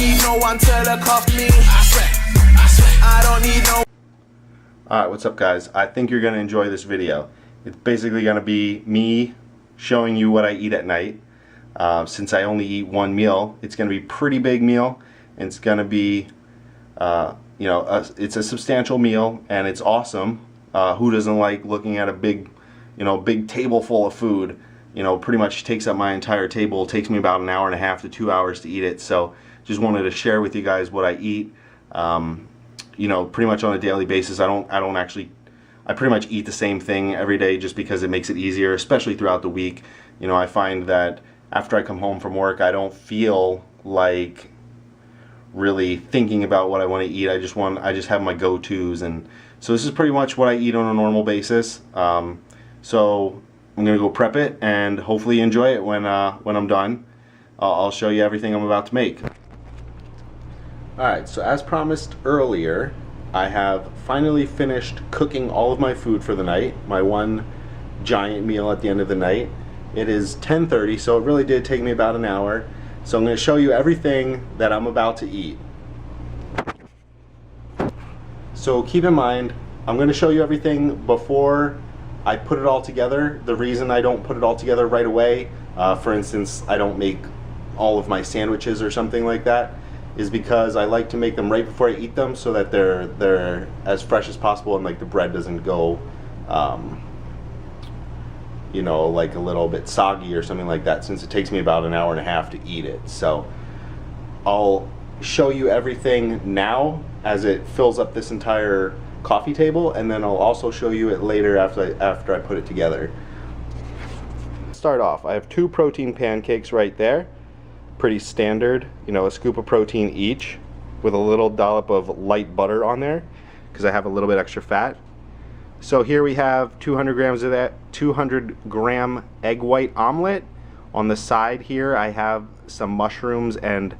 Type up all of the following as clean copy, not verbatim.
need no one to look after me. I don't need no. Alright, what's up guys? I think you're going to enjoy this video. It's basically going to be me showing you what I eat at night. Since I only eat one meal, it's going to be a pretty big meal. And it's going to be, it's a substantial meal and it's awesome. Who doesn't like looking at a big table full of food? Pretty much takes up my entire table. It takes me about an hour and a half to 2 hours to eat it. So just wanted to share with you guys what I eat. Pretty much on a daily basis. I pretty much eat the same thing every day just because it makes it easier, especially throughout the week. I find that after I come home from work, I don't feel like really thinking about what I want to eat. I just have my go-tos, and so this is pretty much what I eat on a normal basis. So I'm gonna go prep it and hopefully enjoy it when I'm done. I'll show you everything I'm about to make. Alright, so as promised earlier, I have finally finished cooking all of my food for the night, my one giant meal at the end of the night. It is 10:30, so it really did take me about an hour. So I'm going to show you everything that I'm about to eat. So keep in mind, I'm going to show you everything before I put it all together. The reason I don't put it all together right away, for instance, I don't make all of my sandwiches or something like that, is because I like to make them right before I eat them so that they're as fresh as possible and like the bread doesn't go like a little bit soggy or something like that, since it takes me about an hour and a half to eat it. So I'll show you everything now as it fills up this entire coffee table, and then I'll also show you it later after I put it together. Start off, I have 2 protein pancakes right there. Pretty standard, a scoop of protein each with a little dollop of light butter on there because I have a little bit extra fat. So here we have 200 grams of that 200-gram egg white omelet. On the side here I have some mushrooms and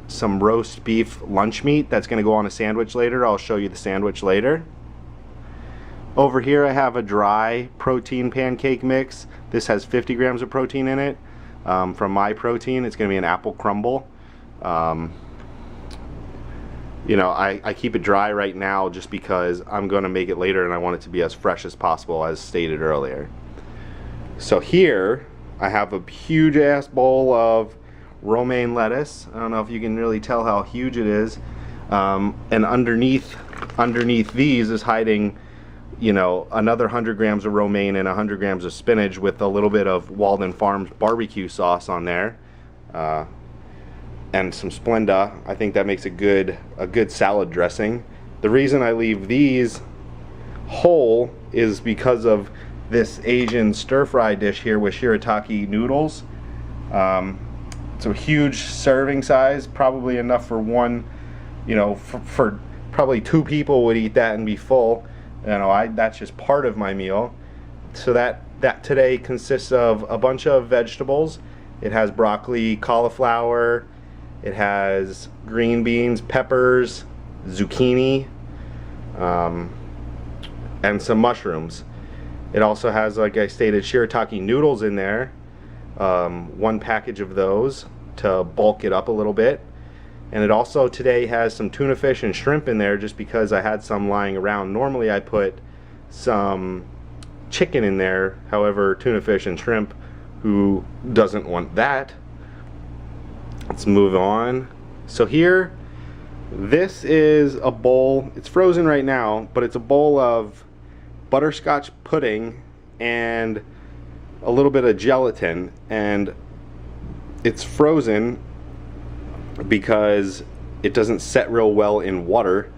some roast beef lunch meat that's going to go on a sandwich later. I'll show you the sandwich later. Over here I have a dry protein pancake mix. This has 50 grams of protein in it. From My Protein, it's going to be an apple crumble. I keep it dry right now just because I'm going to make it later and I want it to be as fresh as possible, as stated earlier. So here I have a huge ass bowl of romaine lettuce. I don't know if you can really tell how huge it is. And underneath these is hiding another 100 grams of romaine and 100 grams of spinach with a little bit of Walden Farms barbecue sauce on there, and some Splenda. I think that makes a good salad dressing. The reason I leave these whole is because of this Asian stir-fry dish here with shirataki noodles. It's a huge serving size, probably enough for one, for probably 2 people would eat that and be full. That's just part of my meal. So that today consists of a bunch of vegetables. It has broccoli, cauliflower, it has green beans, peppers, zucchini, and some mushrooms. It also has, like I stated, shirataki noodles in there. 1 package of those to bulk it up a little bit. And it also today has some tuna fish and shrimp in there just because I had some lying around. Normally I put some chicken in there, however, tuna fish and shrimp, who doesn't want that? Let's move on. So here, this is a bowl. It's frozen right now, but it's a bowl of butterscotch pudding and a little bit of gelatin, and it's frozen because it doesn't set real well in water,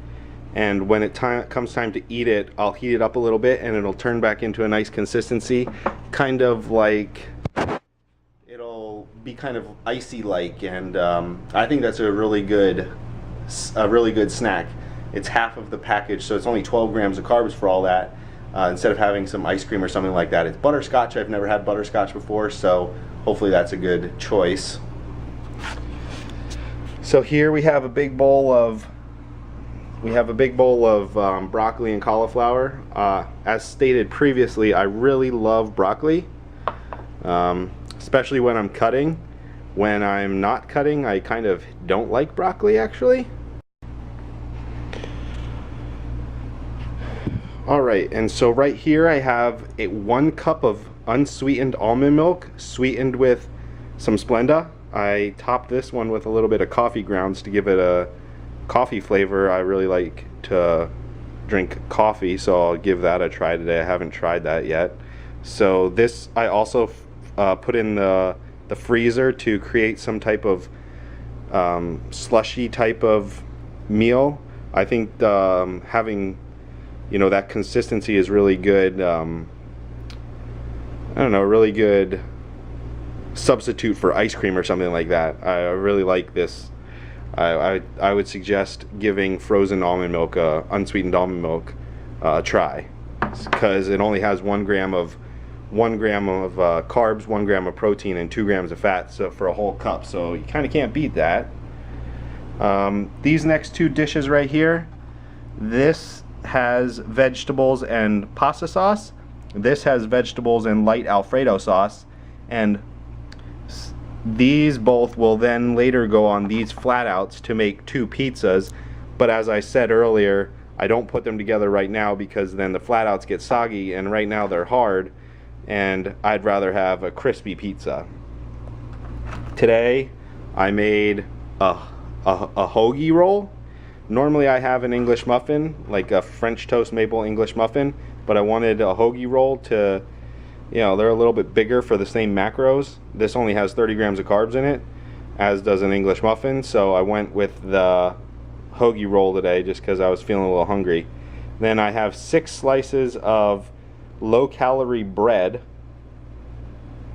and when it comes time to eat it, I'll heat it up a little bit and it'll turn back into a nice consistency, kind of like, it'll be kind of icy like, and I think that's a really good snack. It's half of the package, so it's only 12 grams of carbs for all that, instead of having some ice cream or something like that. It's butterscotch. I've never had butterscotch before, so hopefully that's a good choice. So here we have a big bowl of broccoli and cauliflower. As stated previously, I really love broccoli, especially when I'm cutting. When I'm not cutting, I kind of don't like broccoli actually. Alright, and so right here I have 1 cup of unsweetened almond milk sweetened with some Splenda. I topped this one with a little bit of coffee grounds to give it a coffee flavor. I really like to drink coffee, so I'll give that a try today. I haven't tried that yet. So this I also put in the freezer to create some type of slushy type of meal. I think having, you know, that consistency is really good. I don't know, really good substitute for ice cream or something like that. I really like this. I would suggest giving frozen almond milk, unsweetened almond milk, a try, because it only has 1 gram of carbs, 1 gram of protein, and 2 grams of fat. So for a whole cup, so you kind of can't beat that. These next 2 dishes right here, this has vegetables and pasta sauce. This has vegetables and light Alfredo sauce, and these both will then later go on these flat outs to make 2 pizzas. But as I said earlier, I don't put them together right now because then the flat outs get soggy, and right now they're hard, and I'd rather have a crispy pizza. Today I made a hoagie roll. Normally I have an English muffin, like a French toast maple English muffin, but I wanted a hoagie roll to, you know, they're a little bit bigger for the same macros. This only has 30 grams of carbs in it, as does an English muffin, so I went with the hoagie roll today just because I was feeling a little hungry. Then I have 6 slices of low-calorie bread.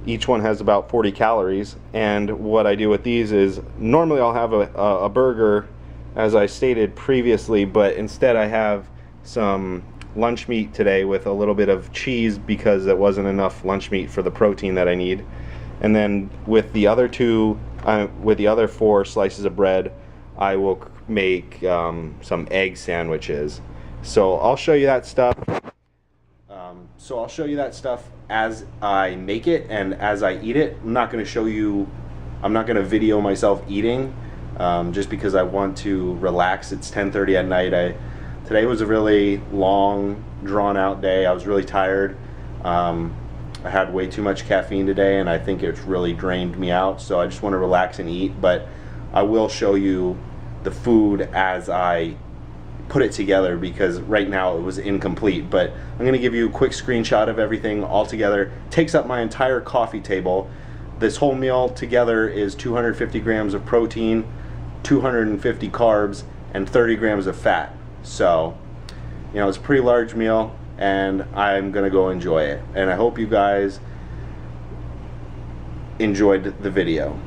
Each one has about 40 calories, and what I do with these is normally I'll have a burger, as I stated previously, but instead I have some lunch meat today with a little bit of cheese because there wasn't enough lunch meat for the protein that I need. And then with the other 4 slices of bread, I will make some egg sandwiches. So I'll show you that stuff. As I make it and as I eat it. I'm not going to video myself eating, just because I want to relax. It's 10:30 at night. Today was a really long, drawn-out day. I was really tired. I had way too much caffeine today, and I think it's really drained me out. So I just want to relax and eat. But I will show you the food as I put it together, because right now it was incomplete. But I'm going to give you a quick screenshot of everything all together. Takes up my entire coffee table. This whole meal together is 250 grams of protein, 250 carbs, and 30 grams of fat. So, you know, it's a pretty large meal, and I'm gonna go enjoy it. And I hope you guys enjoyed the video.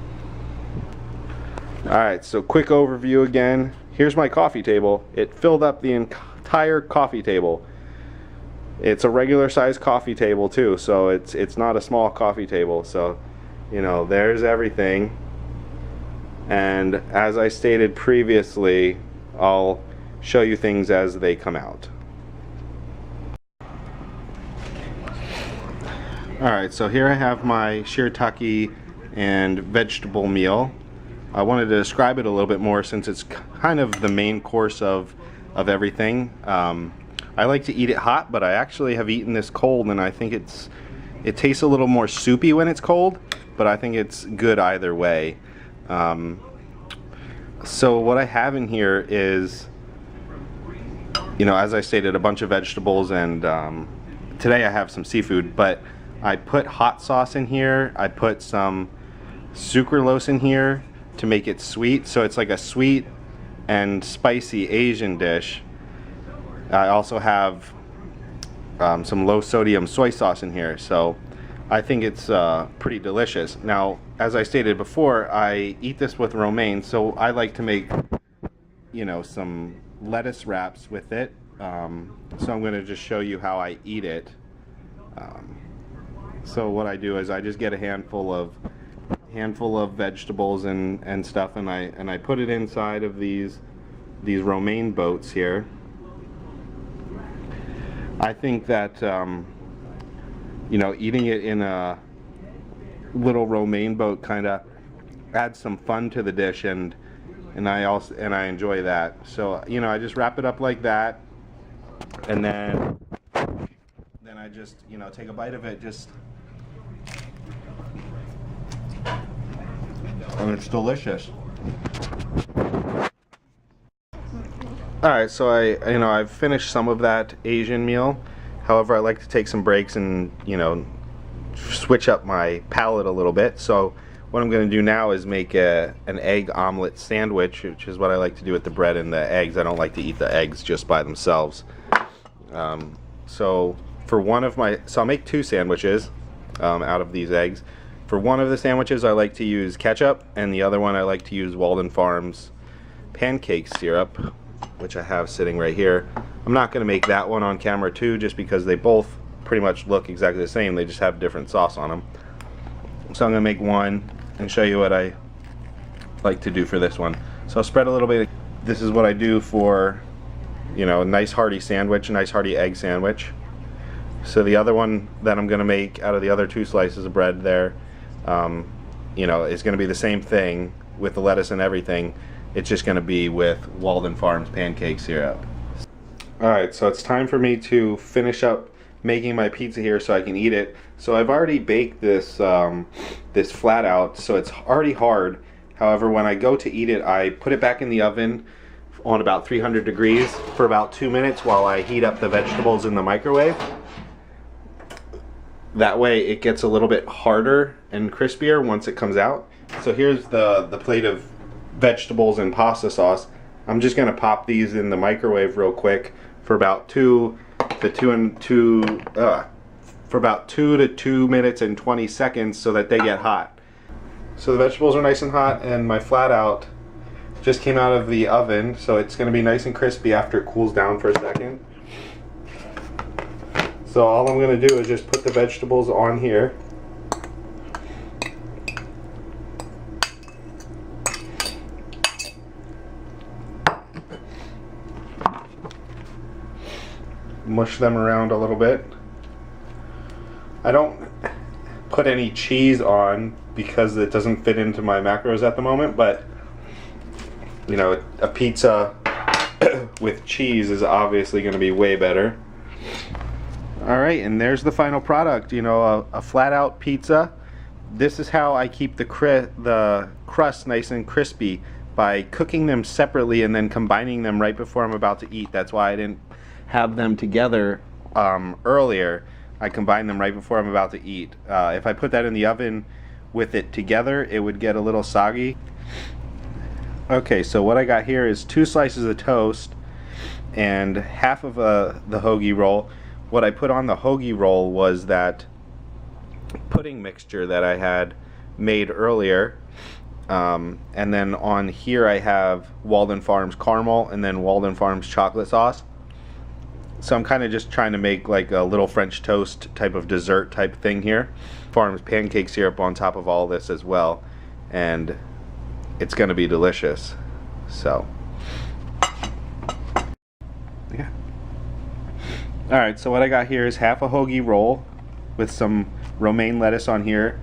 Alright, so quick overview again. Here's my coffee table. It filled up the entire coffee table. It's a regular size coffee table too, so it's not a small coffee table. So, you know, there's everything. And as I stated previously, I'll show you things as they come out. Alright, so here I have my shirataki and vegetable meal. I wanted to describe it a little bit more since it's kind of the main course of everything. I like to eat it hot, but I actually have eaten this cold, and I think it tastes a little more soupy when it's cold, but I think it's good either way. So what I have in here is, you know, as I stated, a bunch of vegetables, and today I have some seafood, but I put hot sauce in here. I put some sucralose in here to make it sweet, so it's like a sweet and spicy Asian dish. I also have some low sodium soy sauce in here, so I think it's pretty delicious. Now, as I stated before, I eat this with romaine, so I like to make, you know, some lettuce wraps with it. So I'm going to just show you how I eat it. So what I do is I just get a handful of vegetables and stuff, and I put it inside of these romaine boats here. I think that you know, eating it in a little romaine boat kind of adds some fun to the dish, and I enjoy that. So you know, I just wrap it up like that, and then I just, you know, take a bite of it, just, and it's delicious. Alright, so I've finished some of that Asian meal. However, I like to take some breaks and, you know, switch up my palate a little bit. So what I'm going to do now is make an egg omelet sandwich, which is what I like to do with the bread and the eggs. I don't like to eat the eggs just by themselves. So I'll make 2 sandwiches out of these eggs. For one of the sandwiches, I like to use ketchup, and the other one I like to use Walden Farms pancake syrup, which I have sitting right here. I'm not going to make that one on camera too, just because they both pretty much look exactly the same. They just have different sauce on them. So I'm going to make one and show you what I like to do for this one. So I'll spread a little bit. This is what I do for, you know, a nice hearty sandwich, a nice hearty egg sandwich. So the other one that I'm going to make out of the other 2 slices of bread there, you know, is going to be the same thing with the lettuce and everything. It's just going to be with Walden Farms pancake syrup. Alright, so it's time for me to finish up making my pizza here so I can eat it. So I've already baked this this flat out, so it's already hard. However, when I go to eat it, I put it back in the oven on about 300 degrees for about 2 minutes while I heat up the vegetables in the microwave. That way it gets a little bit harder and crispier once it comes out. So here's the plate of vegetables and pasta sauce. I'm just gonna pop these in the microwave real quick for about 2 to 2 minutes and 20 seconds so that they get hot. So the vegetables are nice and hot, and my flat out just came out of the oven, so it's gonna be nice and crispy after it cools down for a second. So all I'm gonna do is just put the vegetables on here. Mush them around a little bit. I don't put any cheese on because it doesn't fit into my macros at the moment, but you know, a pizza with cheese is obviously going to be way better. Alright, and there's the final product, you know, a flat out pizza. This is how I keep the crust nice and crispy, by cooking them separately and then combining them right before I'm about to eat. That's why I didn't have them together earlier. I combined them right before I'm about to eat. If I put that in the oven with it together, it would get a little soggy. Okay, so what I got here is 2 slices of toast and half of the hoagie roll. What I put on the hoagie roll was that pudding mixture that I had made earlier. And then on here I have Walden Farms caramel and then Walden Farms chocolate sauce. So I'm kind of just trying to make like a little French toast type of dessert type thing here. Farms pancake syrup on top of all this as well, and it's going to be delicious. So yeah. Alright, so what I got here is half a hoagie roll with some romaine lettuce on here.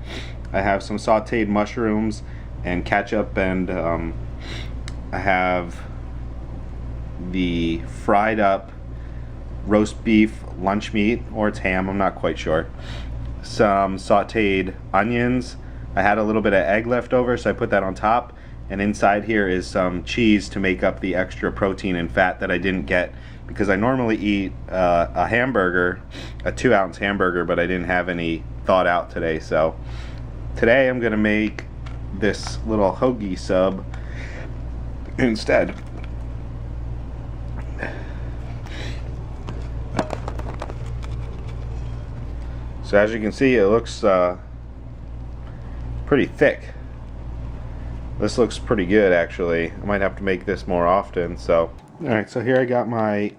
I have some sauteed mushrooms and ketchup, and I have the fried up roast beef lunch meat, or it's ham, I'm not quite sure. Some sauteed onions. I had a little bit of egg left over, so I put that on top. And inside here is some cheese to make up the extra protein and fat that I didn't get, because I normally eat a hamburger, a 2-ounce hamburger, but I didn't have any thawed out today. So today I'm gonna make this little hoagie sub instead. So as you can see, it looks pretty thick. This looks pretty good, actually. I might have to make this more often. So, alright, so here I got my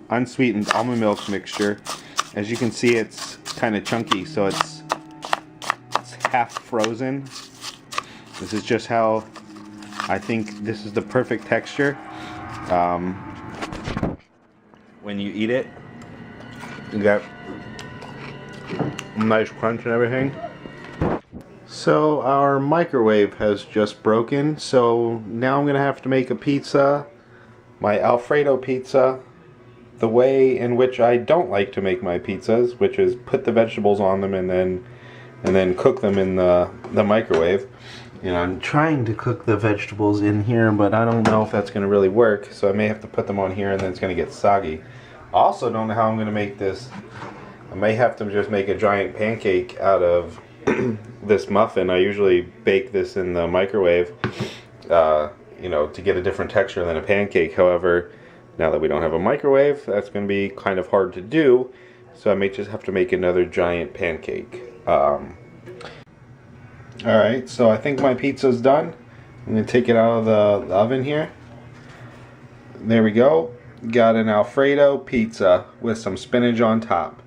unsweetened almond milk mixture. As you can see, it's kind of chunky, so it's half frozen. This is just how I think this is the perfect texture. When you eat it, you got nice crunch and everything. So our microwave has just broken, so now I'm gonna have to make a pizza, my Alfredo pizza, the way in which I don't like to make my pizzas, which is put the vegetables on them and then cook them in the microwave. And I'm trying to cook the vegetables in here, but I don't know if that's gonna really work, so I may have to put them on here and then it's gonna get soggy. I also don't know how I'm gonna make this. I may have to just make a giant pancake out of this muffin. I usually bake this in the microwave, you know, to get a different texture than a pancake. However, now that we don't have a microwave, that's going to be kind of hard to do, so I may just have to make another giant pancake. Alright, so I think my pizza's done. I'm going to take it out of the oven here. There we go. Got an Alfredo pizza with some spinach on top.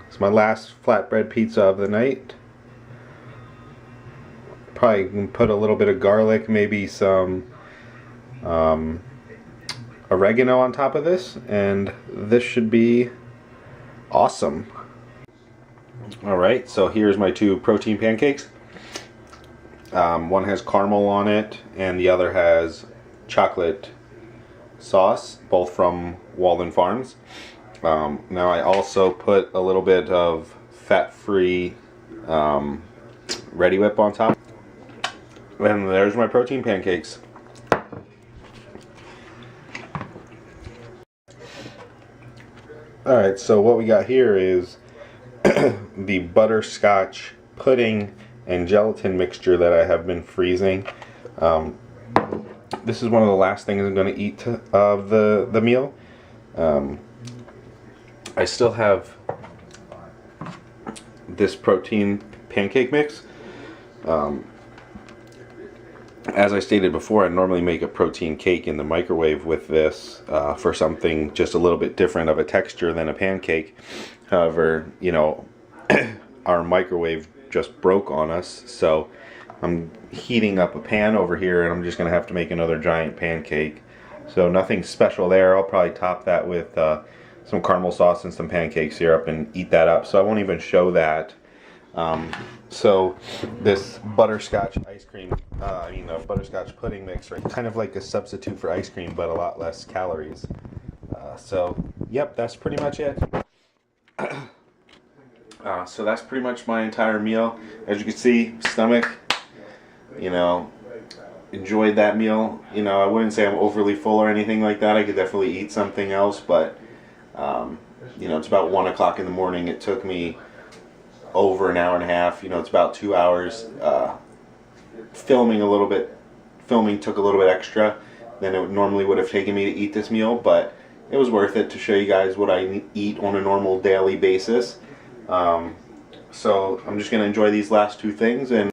It's my last flatbread pizza of the night. Probably can put a little bit of garlic, maybe some oregano on top of this, and this should be awesome. Alright, so here's my two protein pancakes. One has caramel on it and the other has chocolate sauce, both from Walden Farms. Now I also put a little bit of fat-free Ready Whip on top. And there's my protein pancakes. Alright, so what we got here is the butterscotch pudding and gelatin mixture that I have been freezing. This is one of the last things I'm going to eat of the meal. I still have this protein pancake mix. As I stated before, I normally make a protein cake in the microwave with this for something just a little bit different of a texture than a pancake. However, you know, our microwave just broke on us, so I'm heating up a pan over here and I'm just going to have to make another giant pancake. So nothing special there. I'll probably top that with some caramel sauce and some pancake syrup and eat that up. So I won't even show that. So this butterscotch ice cream, butterscotch pudding mix, right? Kind of like a substitute for ice cream, but a lot less calories. So, yep, that's pretty much it. So that's pretty much my entire meal. As you can see, stomach, you know, enjoyed that meal. You know, I wouldn't say I'm overly full or anything like that. I could definitely eat something else, but, you know, it's about 1 o'clock in the morning. It took me over an hour and a half. You know, it's about 2 hours. Filming took a little bit extra than it normally would have taken me to eat this meal, but it was worth it to show you guys what I eat on a normal daily basis. So I'm just going to enjoy these last two things, and